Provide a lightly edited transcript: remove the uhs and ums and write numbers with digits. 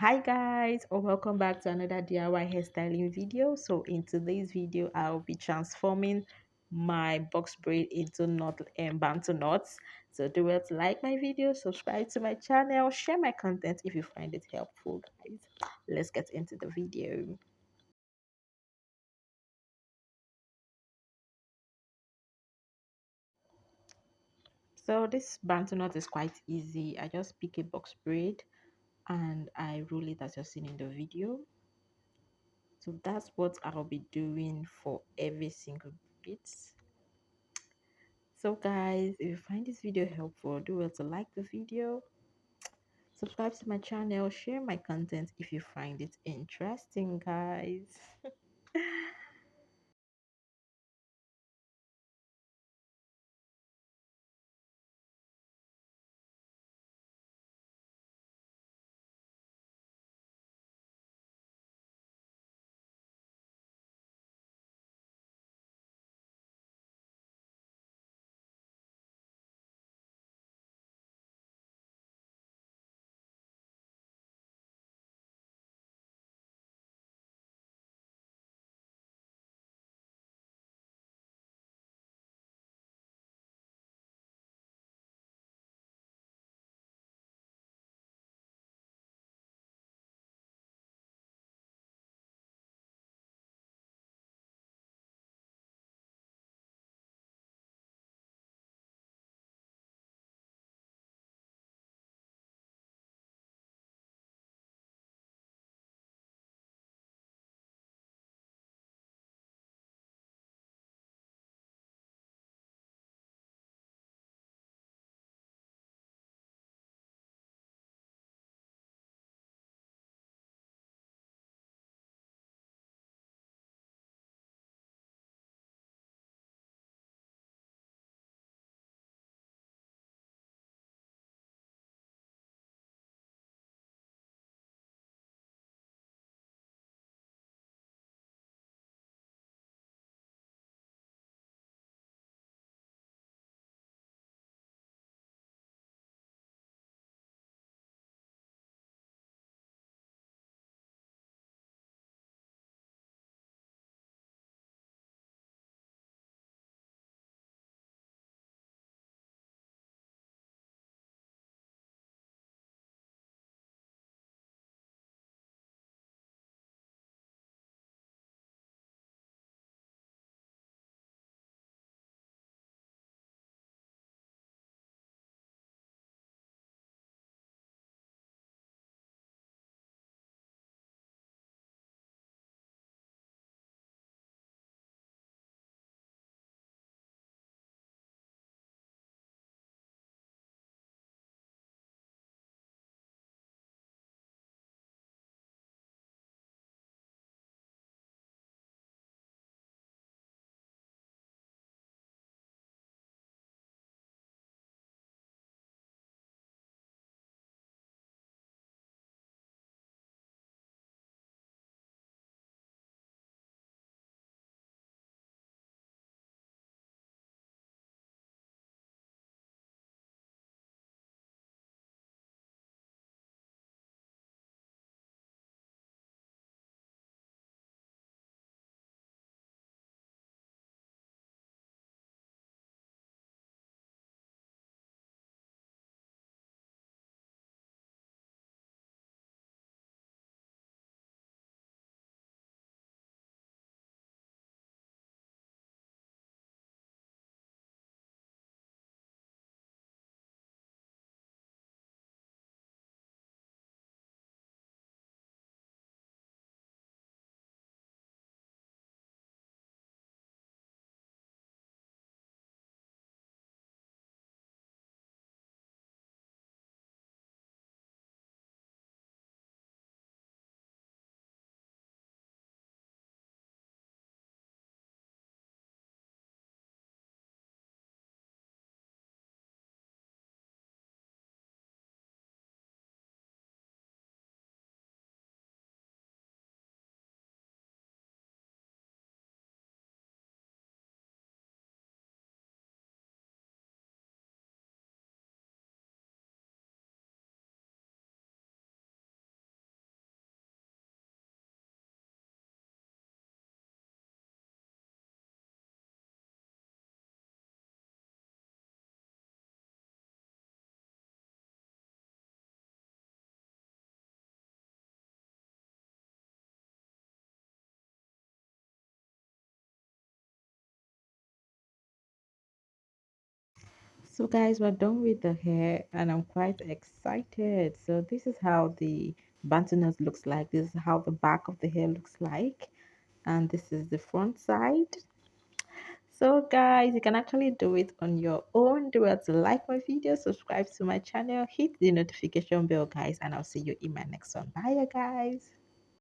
Hi guys, or welcome back to another DIY hairstyling video. So in today's video I'll be transforming my box braid into knot and bantu knots. So do well to like my video, subscribe to my channel, share my content if you find it helpful, guys. Let's get into the video. So this bantu knot is quite easy. I just pick a box braid and I roll it as you're seeing in the video. So that's what I'll be doing for every single bit. So guys, if you find this video helpful, do well to like the video, subscribe to my channel, share my content if you find it interesting, guys. So guys, we're done with the hair and I'm quite excited. So this is how the Bantu knot looks like. This is how the back of the hair looks like. And this is the front side. So guys, you can actually do it on your own. Do well to like my video, subscribe to my channel, hit the notification bell guys, and I'll see you in my next one. Bye guys.